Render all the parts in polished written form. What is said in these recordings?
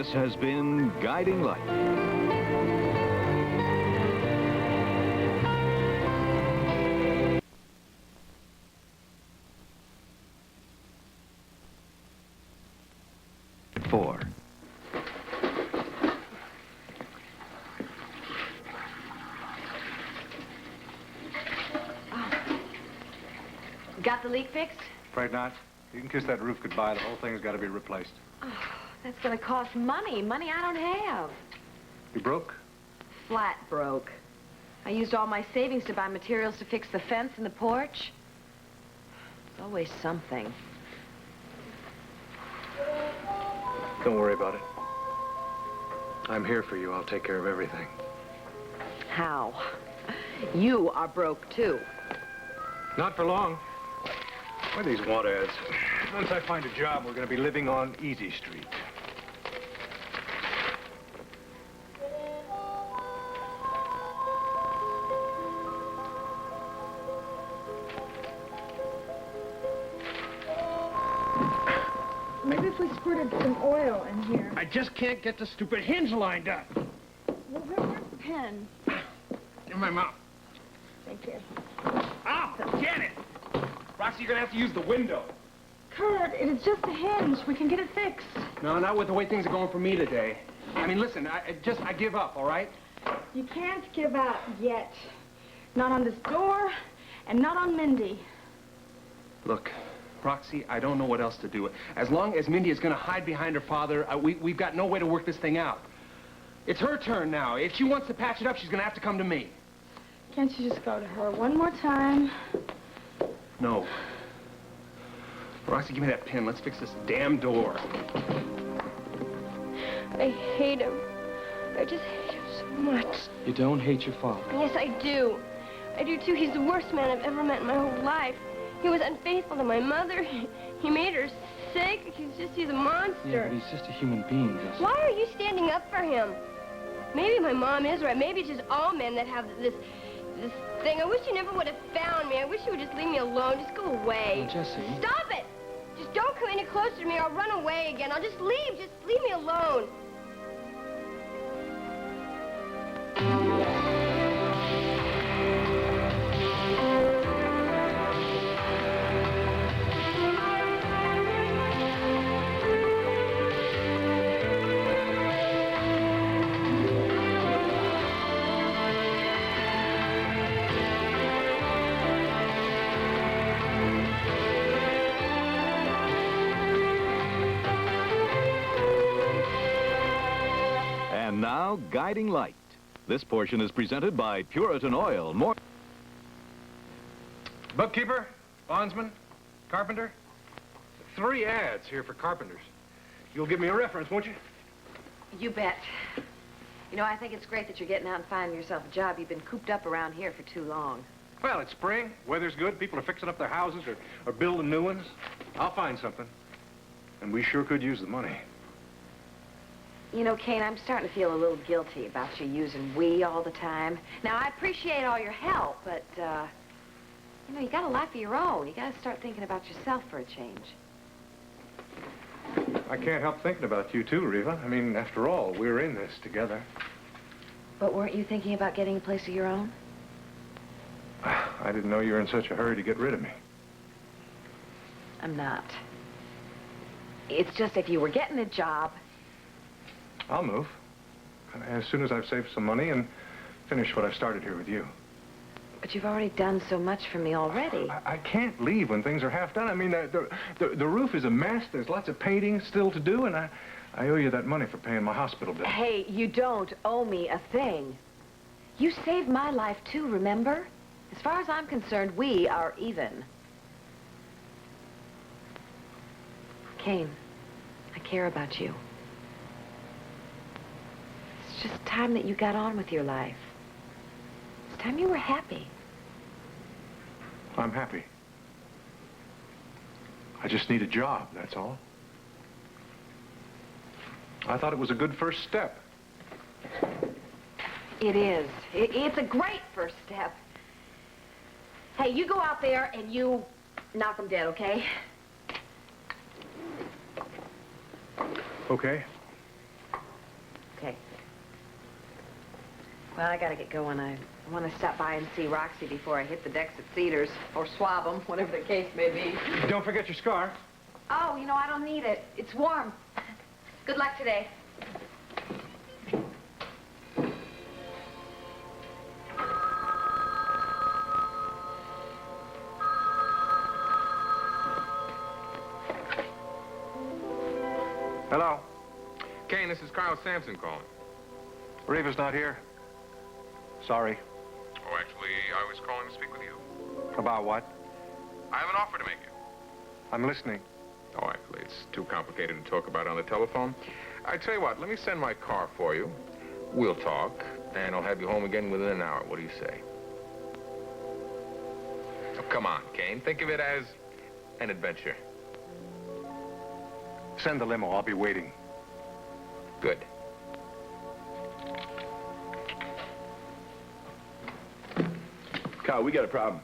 This has been Guiding Light. Four. Got the leak fixed? Afraid not. You can kiss that roof goodbye. The whole thing's got to be replaced. Oh, that's gonna cost money. Money I don't have. You broke? Flat broke. I used all my savings to buy materials to fix the fence and the porch. There's always something. Don't worry about it. I'm here for you. I'll take care of everything. How? You are broke, too. Not for long. What are these want ads? Once I find a job, we're going to be living on Easy Street. Maybe if we squirted some oil in here. I just can't get the stupid hinge lined up. Well, where's the pen? In my mouth. Thank you. Ow! Get it! Roxy, you're gonna have to use the window. Kurt, it is just a hinge. We can get it fixed. No, not with the way things are going for me today. I mean, listen, I give up, all right? You can't give out yet. Not on this door, and not on Mindy. Look, Roxy, I don't know what else to do. As long as Mindy is gonna hide behind her father, we've got no way to work this thing out. It's her turn now. If she wants to patch it up, she's gonna have to come to me. Can't you just go to her one more time? No. Roxy, give me that pin. Let's fix this damn door. I hate him. I just hate him so much. You don't hate your father. Yes, I do. I do, too. He's the worst man I've ever met in my whole life. He was unfaithful to my mother. He made her sick. He's a monster. Yeah, but he's just a human being. Why are you standing up for him? Maybe my mom is right. Maybe it's just all men that have this thing. I wish you never would have found me. I wish you would just leave me alone. Just go away. Oh, Jessie. Stop it! Just don't come any closer to me or I'll run away again. I'll just leave. Just leave me alone. And now, Guiding Light. This portion is presented by Puritan Oil. More. Bookkeeper, bondsman, carpenter. 3 ads here for carpenters. You'll give me a reference, won't you? You bet. You know, I think it's great that you're getting out and finding yourself a job. You've been cooped up around here for too long. Well, it's spring. Weather's good. People are fixing up their houses or building new ones. I'll find something. And we sure could use the money. You know, Kane, I'm starting to feel a little guilty about you using we all the time. Now, I appreciate all your help, but, you know, you got a life of your own. You got to start thinking about yourself for a change. I can't help thinking about you, too, Reva. I mean, after all, we're in this together. But weren't you thinking about getting a place of your own? I didn't know you were in such a hurry to get rid of me. I'm not. It's just if you were getting a job... I'll move. As soon as I've saved some money and finished what I've started here with you. But you've already done so much for me already. I can't leave when things are half done. I mean, the roof is a mess. There's lots of painting still to do, and I owe you that money for paying my hospital bill. Hey, you don't owe me a thing. You saved my life, too, remember? As far as I'm concerned, we are even. Kane, I care about you. It's just time that you got on with your life. It's time you were happy. I'm happy. I just need a job, that's all. I thought it was a good first step. It is. It's a great first step. Hey, you go out there and you knock them dead, okay? Okay. Well, I gotta get going. I want to stop by and see Roxy before I hit the decks at Cedars, or swab them, whatever the case may be. Don't forget your scarf. Oh, you know, I don't need it. It's warm. Good luck today. Hello. Kane, this is Carl Sampson calling. Reva's not here. Sorry. Oh, actually, I was calling to speak with you. About what? I have an offer to make you. I'm listening. Oh, actually, it's too complicated to talk about on the telephone. I tell you what, let me send my car for you. We'll talk, and I'll have you home again within an hour. What do you say? Oh, come on, Kane. Think of it as an adventure. Send the limo. I'll be waiting. Good. Carl, we got a problem.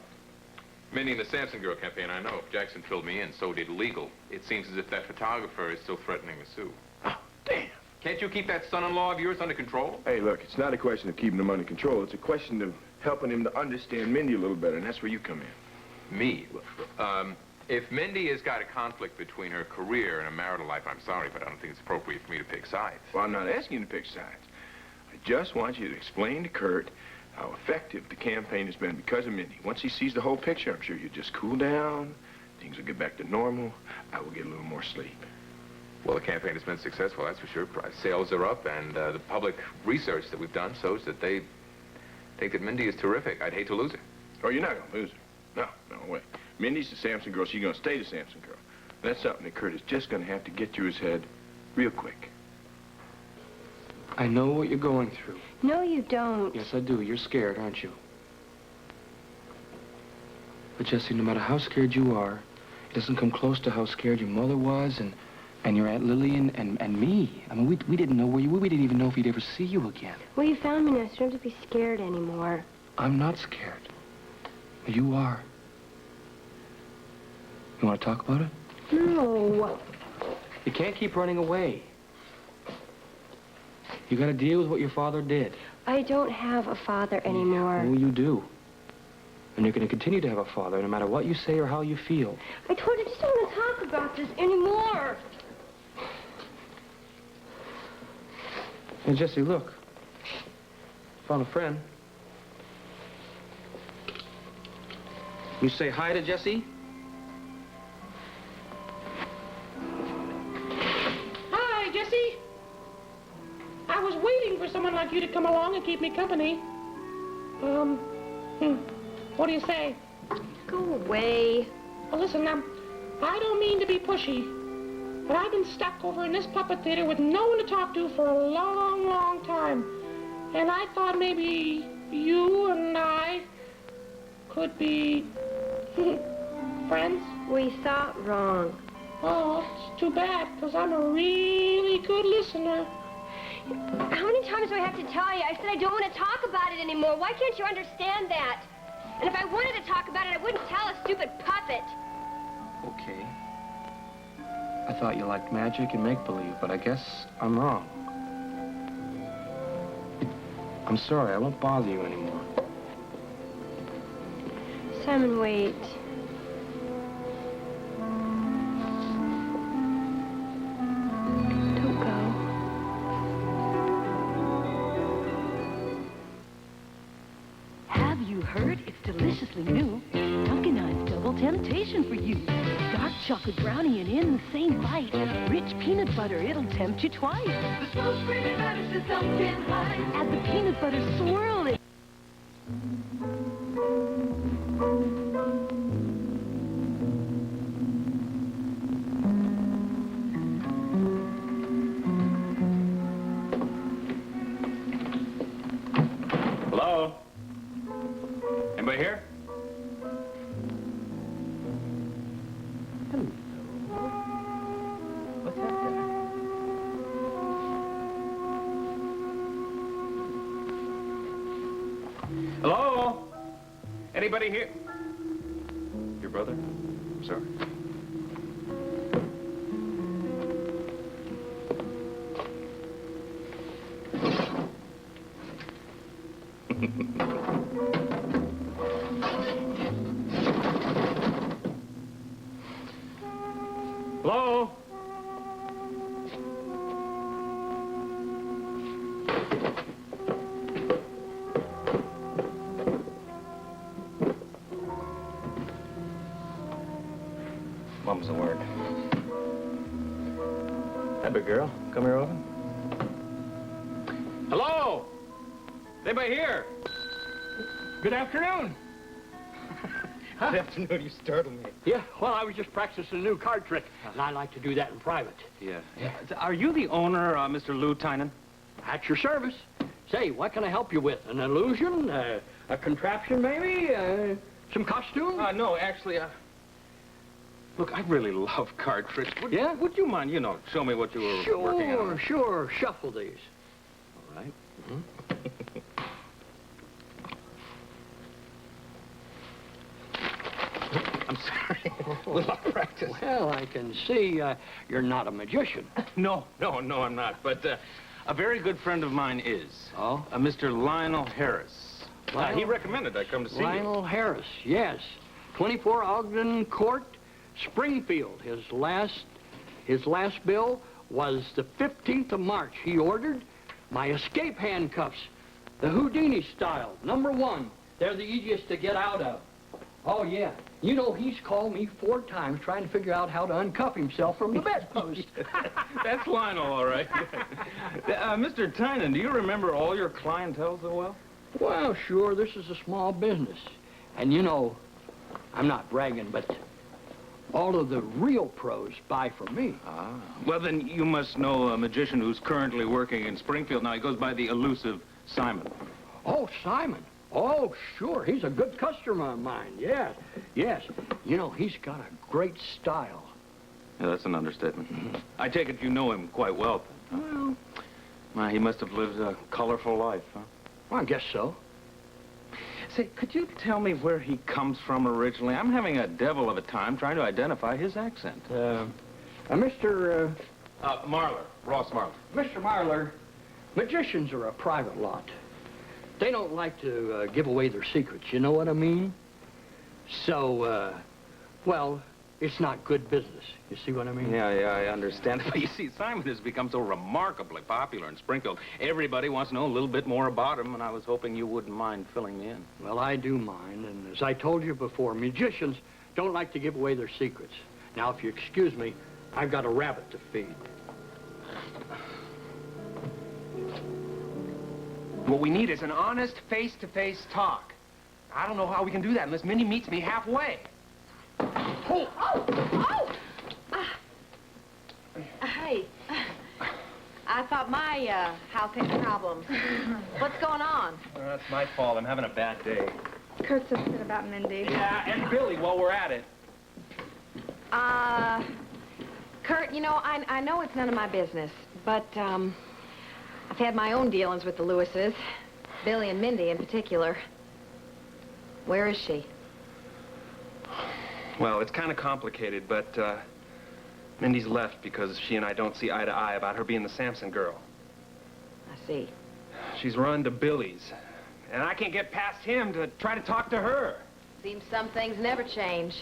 Mindy and the Sampson girl campaign, I know. Jackson filled me in, so did Legal. It seems as if that photographer is still threatening to sue. Oh, damn. Can't you keep that son-in-law of yours under control? Hey, look, it's not a question of keeping him under control. It's a question of helping him to understand Mindy a little better, and that's where you come in. Me? If Mindy has got a conflict between her career and her marital life, I'm sorry, but I don't think it's appropriate for me to pick sides. Well, I'm not asking you to pick sides. I just want you to explain to Kurt how effective the campaign has been because of Mindy. Once he sees the whole picture, I'm sure you'll just cool down. Things will get back to normal. I will get a little more sleep. Well, the campaign has been successful, that's for sure. Sales are up, and the public research that we've done shows that they think that Mindy is terrific. I'd hate to lose her. Oh, you're not going to lose her. No way. Mindy's the Sampson girl. She's going to stay the Sampson girl. That's something that Kurt is just going to have to get through his head real quick. I know what you're going through. No, you don't. Yes, I do. You're scared, aren't you? But, Jesse, no matter how scared you are, it doesn't come close to how scared your mother was and your Aunt Lily and me. I mean, we didn't know where you were. We didn't even know if we'd ever see you again. Well, you found me now, so you don't have to be scared anymore. I'm not scared. You are. You want to talk about it? No. You can't keep running away. You got to deal with what your father did. I don't have a father anymore. Oh, you do. And you're going to continue to have a father, no matter what you say or how you feel. I told you I just don't want to talk about this anymore. Hey, Jesse, look. Found a friend. You say hi to Jesse? Hi, Jesse. I was waiting for someone like you to come along and keep me company. What do you say? Go away. Well, listen, I don't mean to be pushy, but I've been stuck over in this puppet theater with no one to talk to for a long, long time. And I thought maybe you and I could be friends. We thought wrong. Oh, it's too bad, because I'm a really good listener. How many times do I have to tell you? I said I don't want to talk about it anymore. Why can't you understand that? And if I wanted to talk about it, I wouldn't tell a stupid puppet. Okay. I thought you liked magic and make-believe, but I guess I'm wrong. I'm sorry, I won't bother you anymore. Simon, wait. Don't go. Have you heard? It's deliciously new. Dunkin' Eyes Double Temptation for you. Dark chocolate brownie and in the same bite. Rich peanut butter, it'll tempt you twice. The smooth creamy butter says Dunkin' Eyes. Add the peanut butter swirl it. Hello? Anybody here? What's that? Hello? Anybody here? Your brother? Sir? Hello? Mum's the word. That big girl, come here over. Hello? Anybody here? Good afternoon. Good afternoon, you startled me. Yeah, well, I was just practicing a new card trick, and I like to do that in private. Yeah. Are you the owner, Mr. Lou Tynan? At your service. Say, what can I help you with? An illusion? A contraption, maybe? Some costume? No, actually, look, I really love card tricks. Would you mind, show me what you were working on? Sure. Shuffle these. All right. Mm-hmm. I'm sorry. A little practice. Well, I can see you're not a magician. No, I'm not. But a very good friend of mine is. Oh? Mr. Lionel Harris. He recommended I come to see you. Lionel Harris, yes. 24 Ogden Court, Springfield. His last bill was the 15th of March. He ordered my escape handcuffs, the Houdini style, #1. They're the easiest to get out of. Oh, yeah. You know, he's called me 4 times trying to figure out how to uncuff himself from the bedpost. That's Lionel, all right. Mr. Tynan, do you remember all your clientele so well? Well, sure. This is a small business. And, you know, I'm not bragging, but all of the real pros buy from me. Ah. Well, then you must know a magician who's currently working in Springfield. Now, he goes by the elusive Simon. Oh, Simon. Oh, sure. He's a good customer of mine. Yes. You know, he's got a great style. Yeah, that's an understatement. I take it you know him quite well. Well, he must have lived a colorful life, huh? Well, I guess so. Say, could you tell me where he comes from originally? I'm having a devil of a time trying to identify his accent. Mr. Marlar. Ross Marlar. Mr. Marlar, magicians are a private lot. They don't like to give away their secrets, you know what I mean? So, well, it's not good business. You see what I mean? Yeah, I understand. But you see, Simon has become so remarkably popular in Springfield. Everybody wants to know a little bit more about him, and I was hoping you wouldn't mind filling me in. Well, I do mind, and as I told you before, magicians don't like to give away their secrets. Now, if you excuse me, I've got a rabbit to feed. What we need is an honest, face-to-face talk. I don't know how we can do that unless Mindy meets me halfway. Hey! Hey. I thought my house had problems. What's going on? That's my fault. I'm having a bad day. Kurt's upset about Mindy. Yeah, and Billy, while we're at it. Kurt, you know, I know it's none of my business, but, I've had my own dealings with the Lewises, Billy and Mindy in particular. Where is she? Well, it's kind of complicated, but Mindy's left because she and I don't see eye to eye about her being the Sampson girl. I see. She's run to Billy's, and I can't get past him to try to talk to her. Seems some things never change.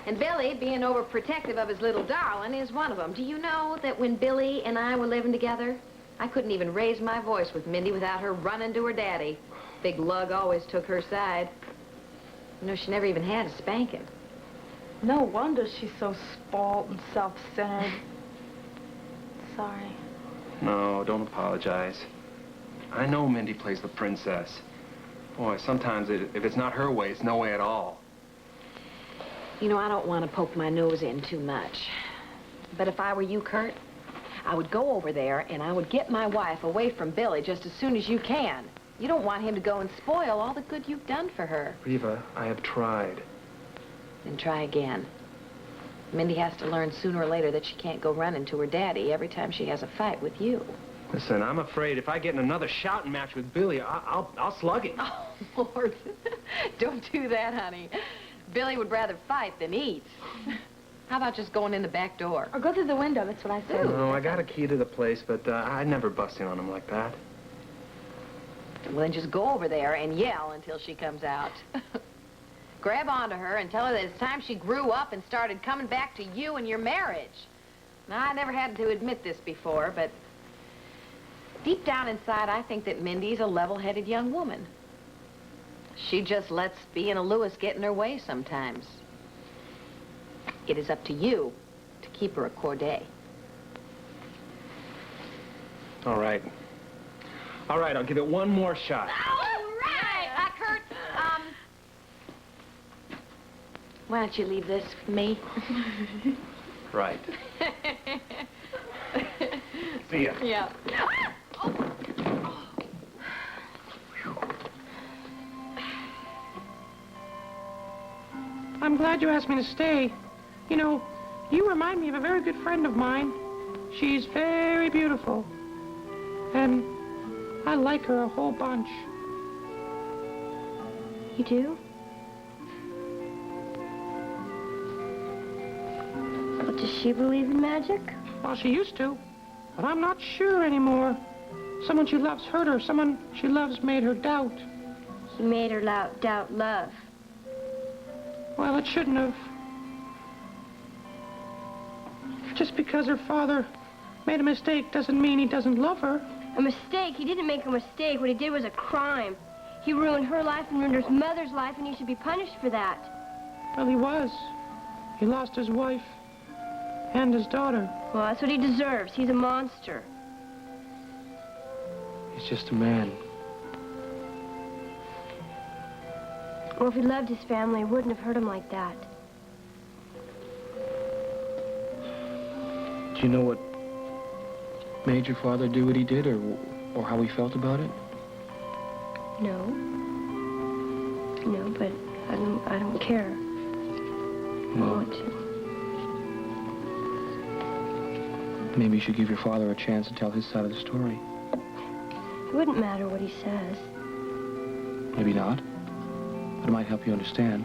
And Billy, being overprotective of his little darling, is one of them. Do you know that when Billy and I were living together, I couldn't even raise my voice with Mindy without her running to her daddy. Big Lug always took her side. You know, she never even had a spanking. No wonder she's so spoiled and self-centered. Sorry. No, don't apologize. I know Mindy plays the princess. Boy, sometimes if it's not her way, it's no way at all. You know, I don't want to poke my nose in too much. But if I were you, Kurt, I would go over there and I would get my wife away from Billy just as soon as you can. You don't want him to go and spoil all the good you've done for her. Reva, I have tried. Then try again. Mindy has to learn sooner or later that she can't go running to her daddy every time she has a fight with you. Listen, I'm afraid if I get in another shouting match with Billy, I'll slug him. Oh, Lord. Don't do that, honey. Billy would rather fight than eat. How about just going in the back door? Or go through the window, that's what I said. No, I got a key to the place, but I'd never bust in on him like that. Well, then just go over there and yell until she comes out. Of grab onto her and tell her that it's time she grew up and started coming back to you and your marriage. Now, I never had to admit this before, but deep down inside, I think that Mindy's a level-headed young woman. She just lets being a Lewis get in her way sometimes. It is up to you to keep her a Corday. All right. All right, I'll give it one more shot. All right! Kurt, why don't you leave this for me? Right. See ya. Yeah. I'm glad you asked me to stay. You know, you remind me of a very good friend of mine. She's very beautiful. And I like her a whole bunch. You do? But does she believe in magic? Well, she used to, but I'm not sure anymore. Someone she loves hurt her. Someone she loves made her doubt. He made her doubt love. Well, it shouldn't have. Just because her father made a mistake doesn't mean he doesn't love her. A mistake? He didn't make a mistake. What he did was a crime. He ruined her life and ruined his mother's life, and he should be punished for that. Well, he was. He lost his wife and his daughter. Well, that's what he deserves. He's a monster. He's just a man. Well, if he loved his family, he wouldn't have hurt him like that. Do you know what made your father do what he did, or how he felt about it? No. No, but I don't care. I want to. Maybe you should give your father a chance to tell his side of the story. It wouldn't matter what he says. Maybe not. But it might help you understand.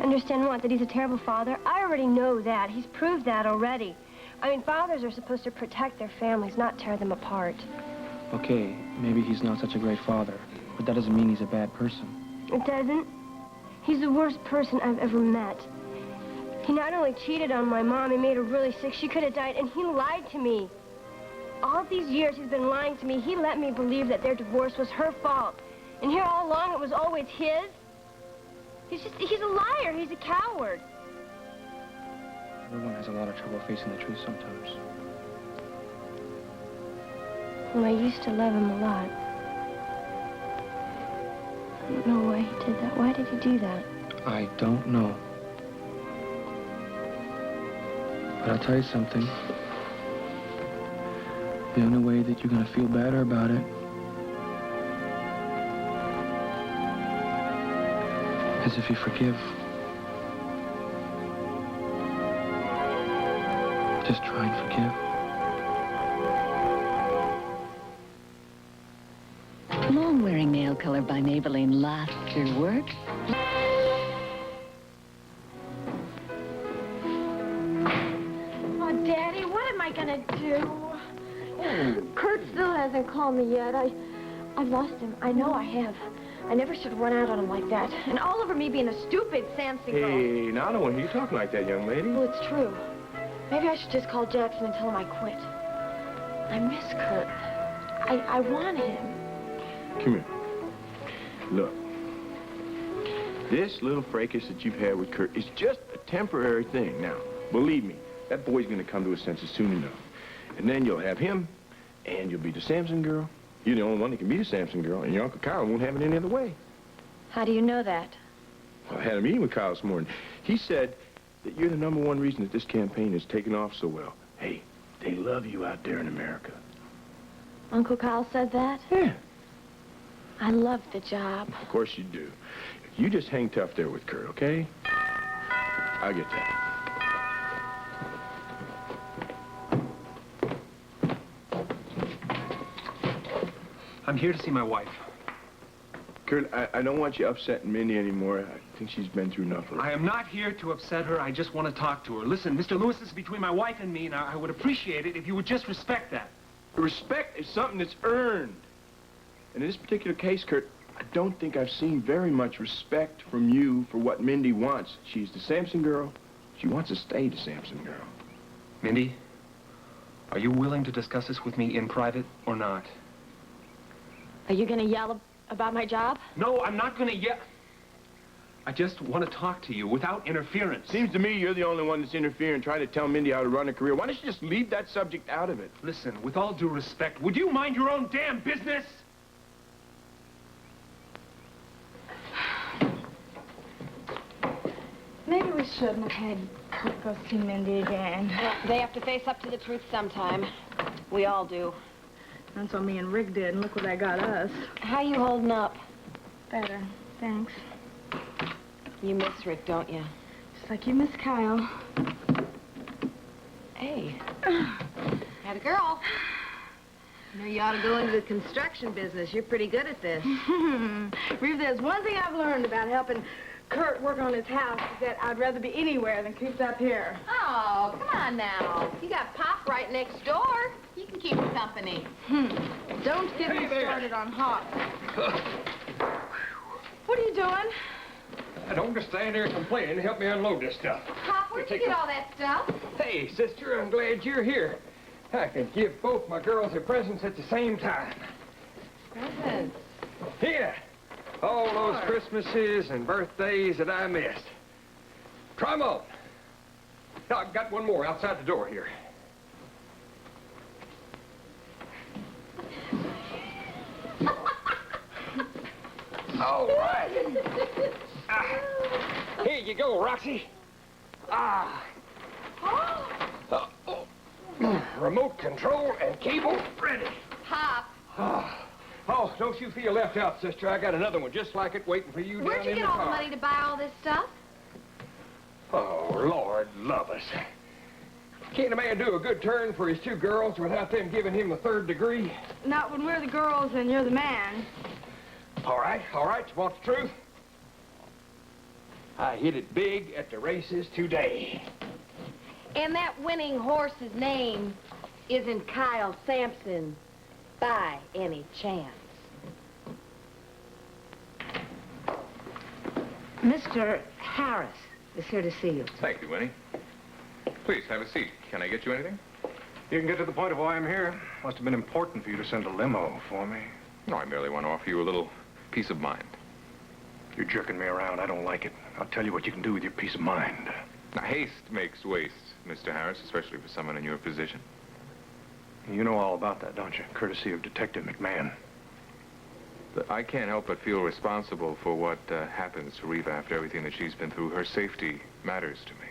Understand what? That he's a terrible father? I already know that. He's proved that already. I mean, fathers are supposed to protect their families, not tear them apart. Okay, maybe he's not such a great father, but that doesn't mean he's a bad person. It doesn't? He's the worst person I've ever met. He not only cheated on my mom, he made her really sick. She could have died, and he lied to me. All these years he's been lying to me. He let me believe that their divorce was her fault. And here all along it was always his. He's a liar. He's a coward. Everyone has a lot of trouble facing the truth sometimes. Well, I used to love him a lot. I don't know why he did that. Why did he do that? I don't know. But I'll tell you something. The only way that you're going to feel better about it is if you forgive. Just try and forgive. Long-wearing nail color by Maybelline lasts through work. Oh, Daddy, what am I gonna do? Kurt still hasn't called me yet. I've lost him. I know I have. I never should have run out on him like that. And all over me being a stupid Samson girl. Hey, now I don't want to hear you talking like that, young lady. Well, it's true. Maybe I should just call Jackson and tell him I quit. I miss Kurt. I want him. Come here. Look. This little fracas that you've had with Kurt is just a temporary thing. Now, believe me, that boy's going to come to his senses soon enough. And then you'll have him, and you'll be the Samson girl. You're the only one that can be the Samson girl, and your Uncle Kyle won't have it any other way. How do you know that? Well, I had a meeting with Kyle this morning. He said that you're the #1 reason that this campaign has taken off so well. Hey, they love you out there in America. Uncle Kyle said that? Yeah. I love the job. Of course you do. You just hang tough there with Kurt, okay? I'll get that. I'm here to see my wife. Kurt, I don't want you upsetting Minnie anymore. I think she's been through enough of it. I am not here to upset her. I just want to talk to her. Listen, Mr. Lewis, this is between my wife and me, and I would appreciate it if you would just respect that. Respect is something that's earned. And in this particular case, Kurt, I don't think I've seen very much respect from you for what Mindy wants. She's the Sampson girl. She wants to stay the Sampson girl. Mindy, are you willing to discuss this with me in private or not? Are you gonna yell about my job? No, I'm not going to yell. I just want to talk to you without interference. Seems to me you're the only one that's interfering, trying to tell Mindy how to run a career. Why don't you just leave that subject out of it? Listen, with all due respect, would you mind your own damn business? Maybe we shouldn't have had Kurt go see Mindy again. Well, they have to face up to the truth sometime. We all do. That's what me and Rick did, and look what that got us. How you holding up? Better, thanks. You miss Rick, don't you? Just like you miss Kyle. Hey. Had a girl. You know, you ought to go into the construction business. You're pretty good at this. Reeve, there's one thing I've learned about helping Kurt work on his house is that I'd rather be anywhere than cooped up here. Oh, come on now. You got Pop right next door. You can keep him company. Don't get me started on Hawk. What are you doing? Don't just stand there complaining. Help me unload this stuff. Pop, where'd you get all that stuff? Hey, sister, I'm glad you're here. I can give both my girls their presents at the same time. Presents? Here. All those Christmases and birthdays that I missed. Try 'em on. I've got one more outside the door here. All right. Here you go, Roxy. Remote control and cable ready. Pop. Oh, don't you feel left out, sister. I got another one just like it waiting for you Where'd down you in get the all the car. money to buy all this stuff? Oh, Lord love us. Can't a man do a good turn for his two girls without them giving him the third degree? Not when we're the girls and you're the man. All right, you want the truth? I hit it big at the races today. And that winning horse's name isn't Kyle Sampson by any chance. Mr. Harris is here to see you. Thank you, Winnie. Please, have a seat. Can I get you anything? You can get to the point of why I'm here. Must have been important for you to send a limo for me. No, I merely want to offer you a little peace of mind. You're jerking me around. I don't like it. I'll tell you what you can do with your peace of mind. Now, haste makes waste, Mr. Harris, especially for someone in your position. You know all about that, don't you? Courtesy of Detective McMahon. But I can't help but feel responsible for what happens to Reva after everything that she's been through. Her safety matters to me.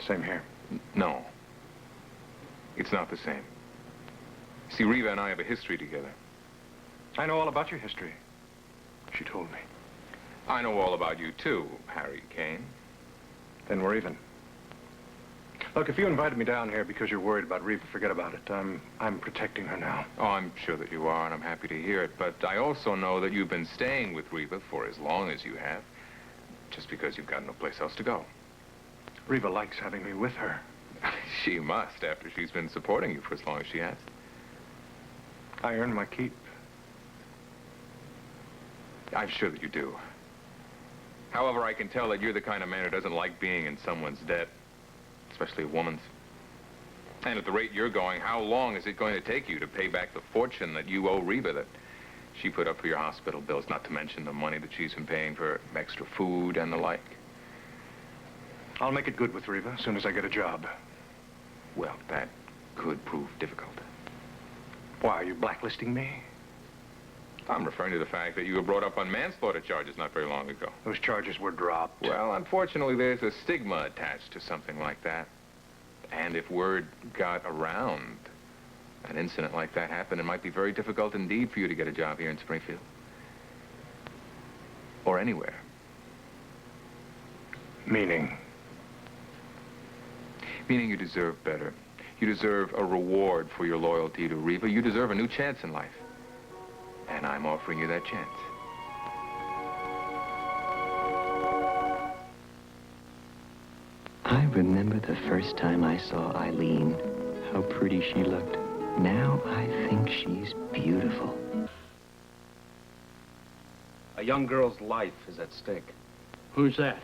Same here. No. It's not the same. See, Reva and I have a history together. I know all about your history. She told me. I know all about you, too, Harry Kane. Then we're even. Look, if you invited me down here because you're worried about Reva, forget about it. I'm protecting her now. Oh, I'm sure that you are, and I'm happy to hear it. But I also know that you've been staying with Reva for as long as you have, just because you've got no place else to go. Reva likes having me with her. She must, after she's been supporting you for as long as she has. I earned my keep. I'm sure that you do. However, I can tell that you're the kind of man who doesn't like being in someone's debt, especially a woman's. And at the rate you're going, how long is it going to take you to pay back the fortune that you owe Reva, that she put up for your hospital bills, not to mention the money that she's been paying for extra food and the like? I'll make it good with Reva as soon as I get a job. Well, that could prove difficult. Why, are you blacklisting me? I'm referring to the fact that you were brought up on manslaughter charges not very long ago. Those charges were dropped. Well, unfortunately, there's a stigma attached to something like that. And if word got around, an incident like that happened, it might be very difficult indeed for you to get a job here in Springfield. Or anywhere. Meaning? Meaning you deserve better. You deserve a reward for your loyalty to Reva. You deserve a new chance in life. And I'm offering you that chance. I remember the first time I saw Eileen, how pretty she looked. Now I think she's beautiful. A young girl's life is at stake. Who's that?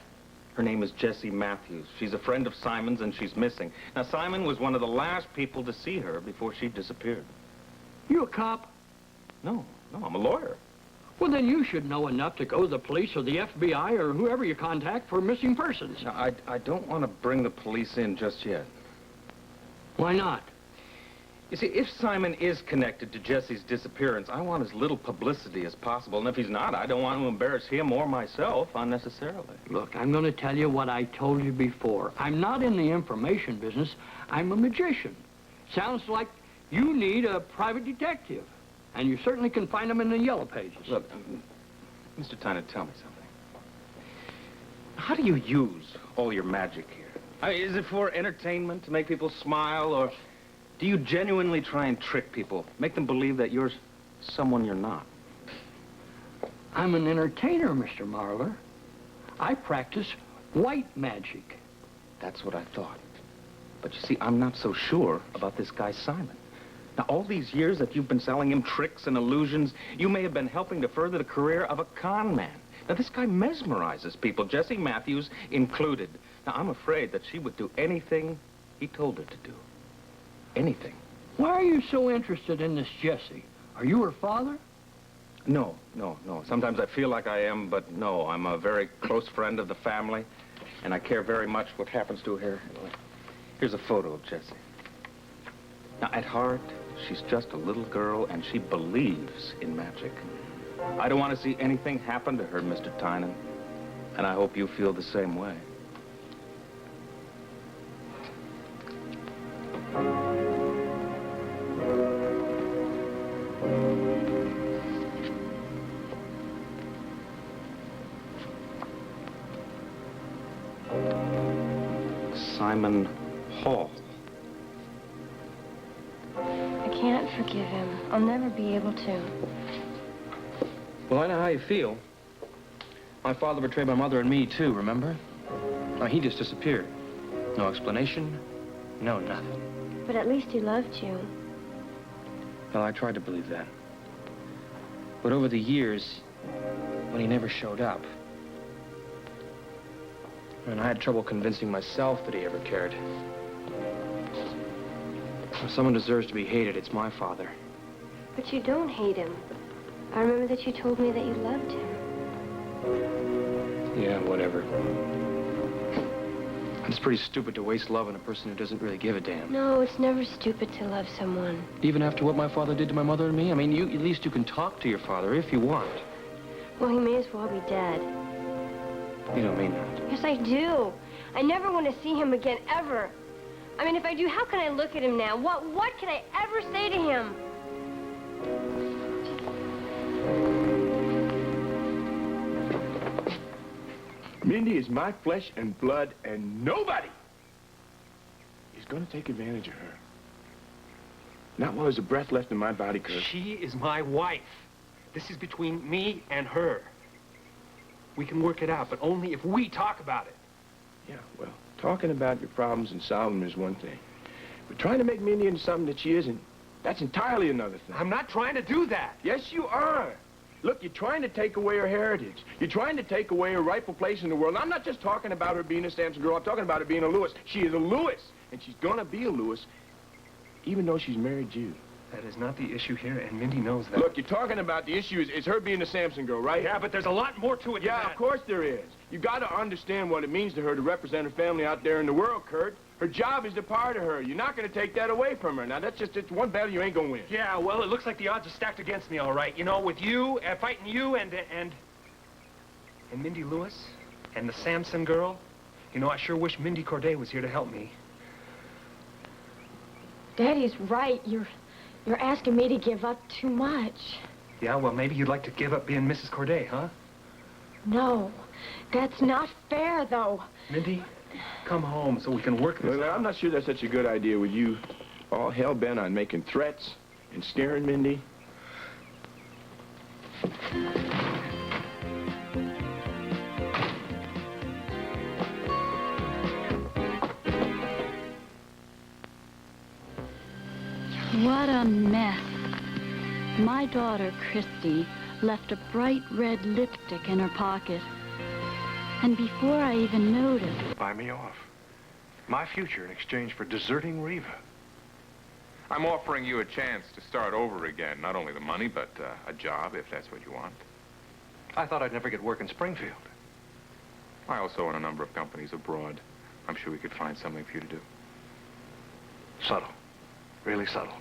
Her name is Jessie Matthews. She's a friend of Simon's, and she's missing. Now, Simon was one of the last people to see her before she disappeared. You a cop? No, I'm a lawyer. Well, then you should know enough to go to the police or the FBI or whoever you contact for missing persons. Now, I don't want to bring the police in just yet. Why not? You see, if Simon is connected to Jessie's disappearance, I want as little publicity as possible. And if he's not, I don't want to embarrass him or myself unnecessarily. Look, I'm going to tell you what I told you before. I'm not in the information business. I'm a magician. Sounds like you need a private detective. And you certainly can find them in the yellow pages. Look, Mr. Tynan, tell me something. How do you use all your magic here? I mean, is it for entertainment, to make people smile, or do you genuinely try and trick people, make them believe that you're someone you're not? I'm an entertainer, Mr. Marler. I practice white magic. That's what I thought. But you see, I'm not so sure about this guy Simon. Now, all these years that you've been selling him tricks and illusions, you may have been helping to further the career of a con man. Now, this guy mesmerizes people, Jessie Matthews included. Now, I'm afraid that she would do anything he told her to do. Anything. Why are you so interested in this Jessie? Are you her father? No. Sometimes I feel like I am, but no. I'm a very close friend of the family, and I care very much what happens to her. Here's a photo of Jessie. Now, at heart, she's just a little girl, and she believes in magic. I don't want to see anything happen to her, Mr. Tynan, and I hope you feel the same way. Simon Hall. I can't forgive him. I'll never be able to. Well, I know how you feel. My father betrayed my mother and me, too, remember? Now, he just disappeared. No explanation, no nothing. But at least he loved you. Well, I tried to believe that. But over the years, when he never showed up, and I had trouble convincing myself that he ever cared. If someone deserves to be hated, it's my father. But you don't hate him. I remember that you told me that you loved him. Yeah, whatever. It's pretty stupid to waste love on a person who doesn't really give a damn. No, it's never stupid to love someone. Even after what my father did to my mother and me? I mean, at least you can talk to your father if you want. Well, he may as well be dead. You don't mean that. Yes, I do. I never want to see him again, ever. I mean, if I do, how can I look at him now? What can I ever say to him? Mindy is my flesh and blood, and nobody is going to take advantage of her. Not while there's a breath left in my body, Kurt. She is my wife. This is between me and her. We can work it out, but only if we talk about it. Yeah, well, talking about your problems and solving them is one thing. But trying to make Mindy into something that she isn't, that's entirely another thing. I'm not trying to do that. Yes, you are. Look, you're trying to take away her heritage. You're trying to take away her rightful place in the world. I'm not just talking about her being a Sampson girl. I'm talking about her being a Lewis. She is a Lewis, and she's going to be a Lewis, even though she's married you. That is not the issue here, and Mindy knows that. Look, you're talking about the issue is her being a Sampson girl, right? Yeah, but there's a lot more to it than that. Yeah, of course there is. You got to understand what it means to her to represent her family out there in the world, Kurt. Her job is a part of her. You're not going to take that away from her. Now, it's one battle you ain't going to win. Yeah, well, it looks like the odds are stacked against me, all right. You know, with you, fighting you, and Mindy Lewis, and the Sampson girl. You know, I sure wish Mindy Corday was here to help me. Daddy's right. You're asking me to give up too much. Yeah, well, maybe you'd like to give up being Mrs. Corday, huh? No, that's not fair, though. Mindy, come home so we can work this out. I'm not sure that's such a good idea with you all hell-bent on making threats and scaring Mindy. What a mess. My daughter, Christy, left a bright red lipstick in her pocket. And before I even noticed... Buy me off. My future in exchange for deserting Reva. I'm offering you a chance to start over again. Not only the money, but a job, if that's what you want. I thought I'd never get work in Springfield. I also own a number of companies abroad. I'm sure we could find something for you to do. Subtle. Really subtle.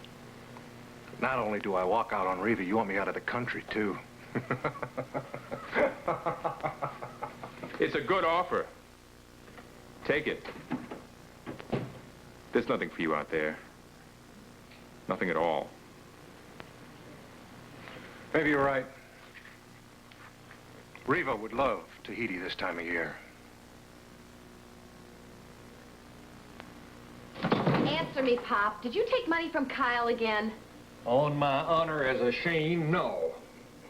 Not only do I walk out on Reva, you want me out of the country, too. It's a good offer. Take it. There's nothing for you out there. Nothing at all. Maybe you're right. Reva would love Tahiti this time of year. Answer me, Pop. Did you take money from Kyle again? On my honor as a Shane, no.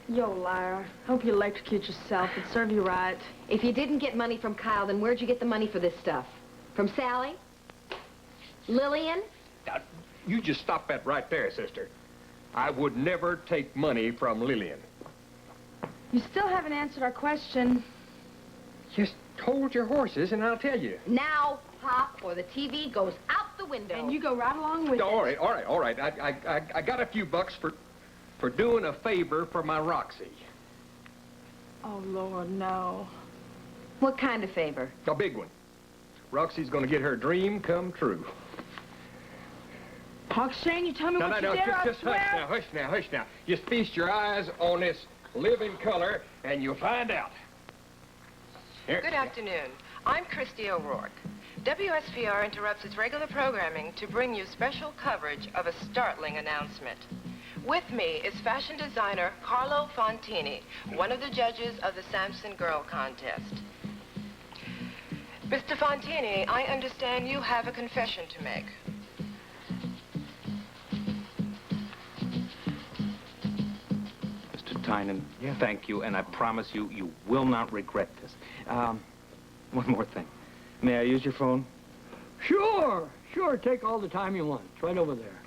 Yo, liar. Hope you electrocute yourself. It'd serve you right. If you didn't get money from Kyle, then where'd you get the money for this stuff? From Sally? Lillian? Now, you just stop that right there, sister. I would never take money from Lillian. You still haven't answered our question. Just hold your horses and I'll tell you. Now, Pop, or the TV goes out the window. And you go right along with it. All right. I got a few bucks for doing a favor for my Roxy. Oh, Lord, no. What kind of favor? A big one. Roxy's gonna get her dream come true. Hawk Shane, you tell me what you did, just hush now. Just feast your eyes on this living color, and you'll find out. Here. Good afternoon. I'm Christy O'Rourke. WSPR interrupts its regular programming to bring you special coverage of a startling announcement. With me is fashion designer Carlo Fontini, one of the judges of the Sampson Girl Contest. Mr. Fontini, I understand you have a confession to make. Mr. Tynan, thank you, and I promise you, you will not regret this. One more thing. May I use your phone? Sure. Take all the time you want. It's right over there.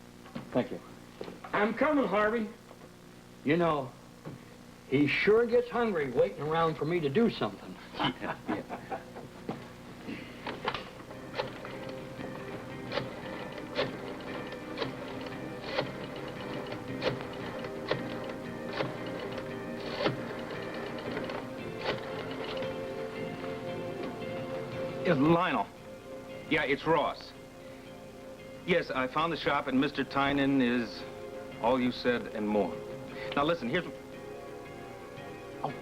Thank you. I'm coming, Harvey. You know, he sure gets hungry waiting around for me to do something. Yeah. Lionel. Yeah, it's Ross. Yes, I found the shop, and Mr. Tynan is all you said and more. Now, listen, here's... All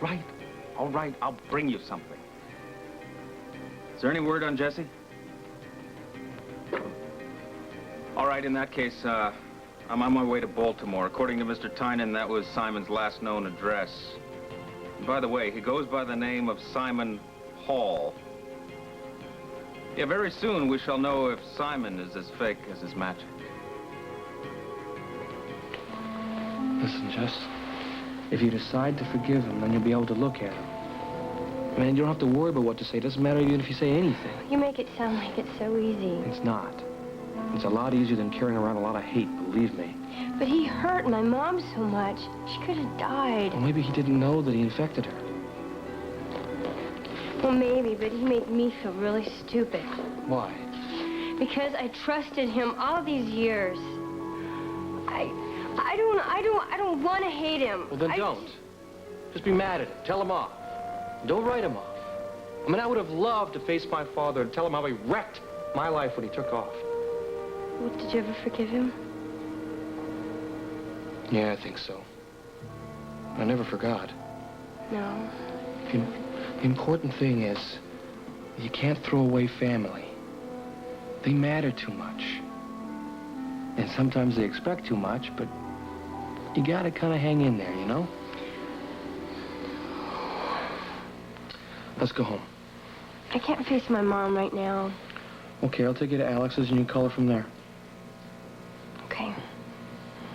right, I'll bring you something. Is there any word on Jesse? All right, in that case, I'm on my way to Baltimore. According to Mr. Tynan, that was Simon's last known address. And by the way, he goes by the name of Simon Hall. Yeah, very soon we shall know if Simon is as fake as his magic. Listen, Jess, if you decide to forgive him, then you'll be able to look at him. Man, you don't have to worry about what to say. It doesn't matter even if you say anything. You make it sound like it's so easy. It's not. It's a lot easier than carrying around a lot of hate, believe me. But he hurt my mom so much. She could have died. Well, maybe he didn't know that he infected her. Well, maybe, but he made me feel really stupid. Why? Because I trusted him all these years. I don't want to hate him. Well, then don't. Just be mad at him. Tell him off. Don't write him off. I mean, I would have loved to face my father and tell him how he wrecked my life when he took off. Well, did you ever forgive him? Yeah, I think so. I never forgot. No. The important thing is, you can't throw away family. They matter too much. And sometimes they expect too much, but you gotta kind of hang in there, you know? Let's go home. I can't face my mom right now. Okay, I'll take you to Alex's and you call her from there. Okay.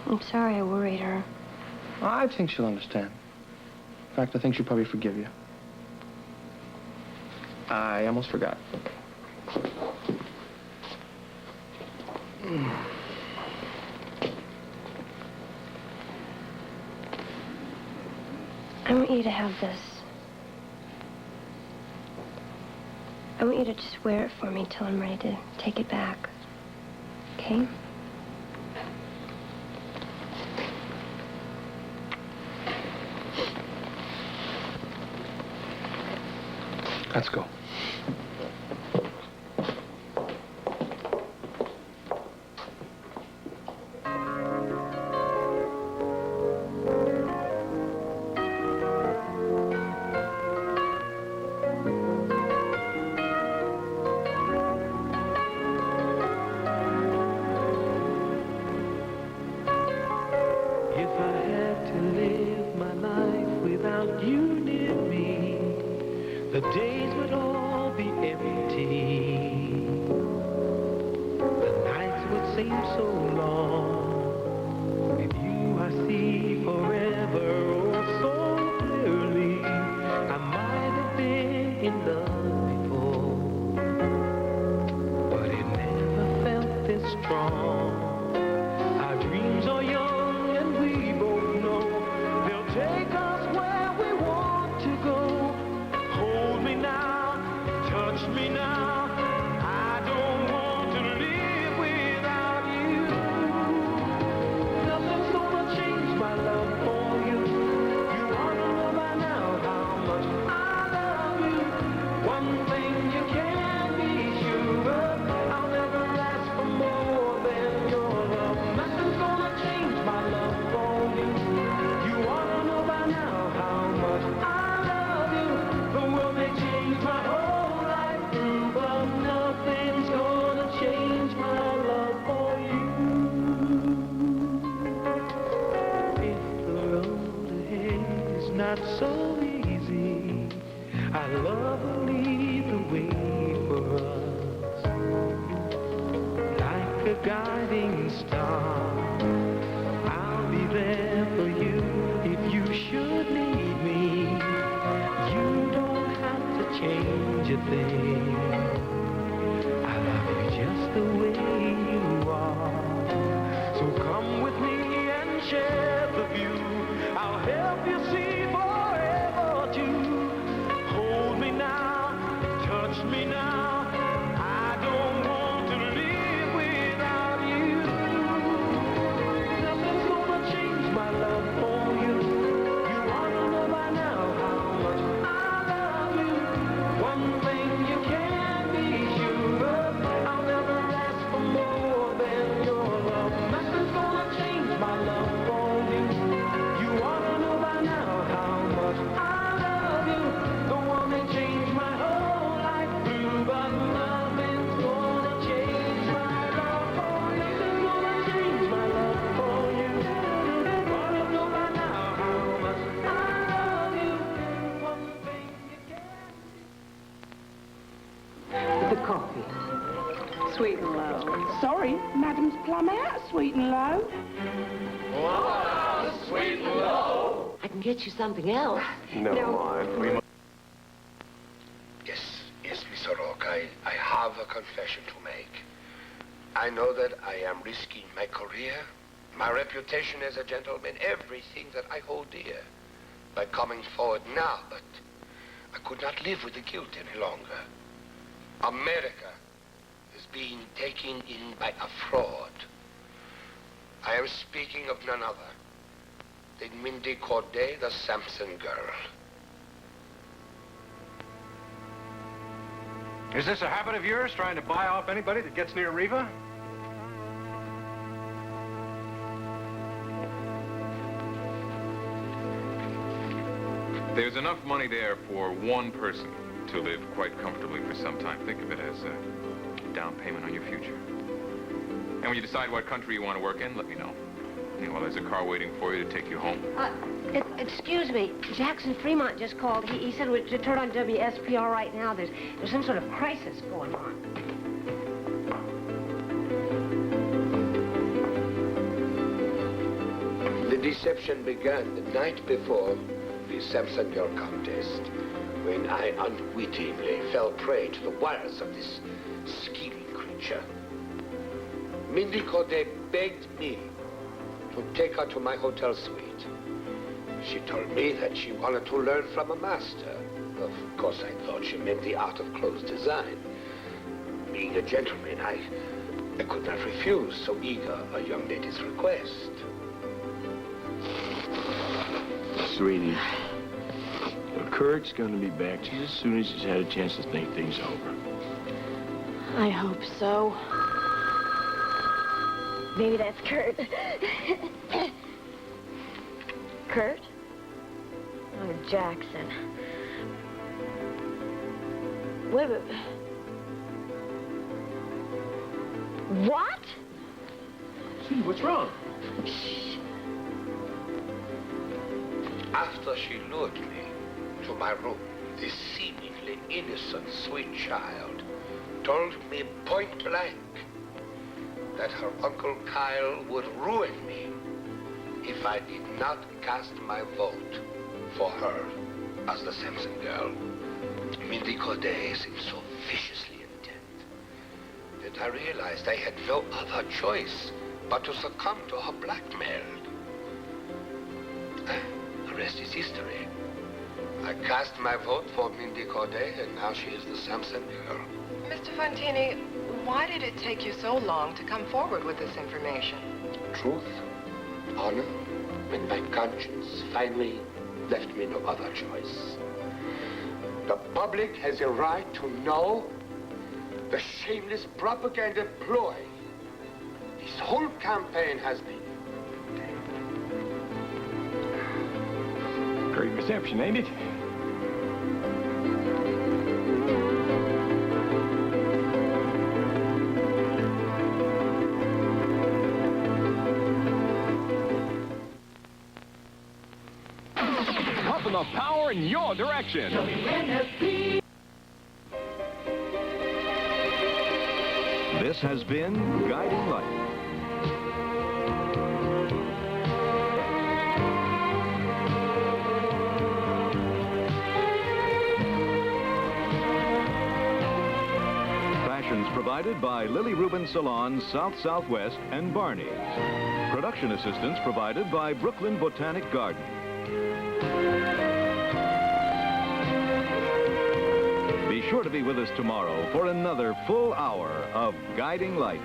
I'm sorry I worried her. I think she'll understand. In fact, I think she'll probably forgive you. I almost forgot. want you to have this. I want you to just wear it for me till I'm ready to take it back. Okay? Let's go. The days would all be empty. The nights would seem so long. With you I see forever oh so clearly. I might have been in love before, but it never felt this strong. Our dreams are young and we both know they'll take us where we want to go. Hold me now, touch me now. I don't want to live without you. Nothing's gonna change my love for you. You ought to know by now how much I love you. One thing you can be sure of, I'll never ask for more than your love. Nothing's gonna change my love for you. You ought to know by now how much I love you. The world may change my whole life through, but nothing's gonna change my love for you. If the road ahead is not so easy, our love will lead the way for us. Like a guiding star, I'll be there for you if you should need me. You don't have to change a thing. I love you just the way you are. So come with me and share the view. I'll help you see forever too. Hold me now, touch me now. I don't want to live without you. Nothing's gonna change my love for you. You ought to know by now how much I love you. One thing you can be sure of, I'll never ask for more than your love. Nothing's gonna change my love for you. You ought to know by now how much I love you. The one that changed my whole life through, but nothing's gonna change my love for you. Nothing's gonna change my love for you. You ought to know by now how much I love you. One thing you can. The coffee. Sweet and low. Sorry, Madam's plum out, sweet and low. Wow, sweet and low. I can get you something else. No, we must... Yes, Mr. Rock, I have a confession to make. I know that I am risking my career, my reputation as a gentleman, everything that I hold dear, by coming forward now, but I could not live with the guilt any longer. America is being taken in by a fraud. I am speaking of none other than Mindy Corday, the Sampson girl. Is this a habit of yours, trying to buy off anybody that gets near Reva? There's enough money there for one person to live quite comfortably for some time. Think of it as a down payment on your future. And when you decide what country you want to work in, let me know. Well, there's a car waiting for you to take you home. Excuse me. Jackson Fremont just called. He said to turn on WSPR right now. There's some sort of crisis going on. The deception began the night before the Sampson Girl contest, when I unwittingly fell prey to the wiles of this scheming creature. Mindy Corday begged me to take her to my hotel suite. She told me that she wanted to learn from a master. Of course, I thought she meant the art of clothes design. Being a gentleman, I could not refuse so eager a young lady's request. Sweetie, Kurt's going to be back just as soon as he's had a chance to think things over. I hope so. Maybe that's Kurt. Kurt? Oh, Jackson. Wait a minute. What? See, what's wrong? After she lured me to my room, this seemingly innocent, sweet child told me point blank that her Uncle Kyle would ruin me if I did not cast my vote for her as the Simpson girl. Mindy Corday seemed so viciously intent that I realized I had no other choice but to succumb to her blackmail. The rest is history. I cast my vote for Mindy Corday, and now she is the Simpson girl. Mr. Fontini, why did it take you so long to come forward with this information? Truth, honor, and my conscience finally left me no other choice. The public has a right to know the shameless propaganda ploy this whole campaign has been. Great reception, ain't it? Pumping the power in your direction. This has been Guiding Light. Fashions provided by Lily Rubin Salon, South Southwest, and Barney. Production assistance provided by Brooklyn Botanic Garden. Be sure to be with us tomorrow for another full hour of Guiding Light.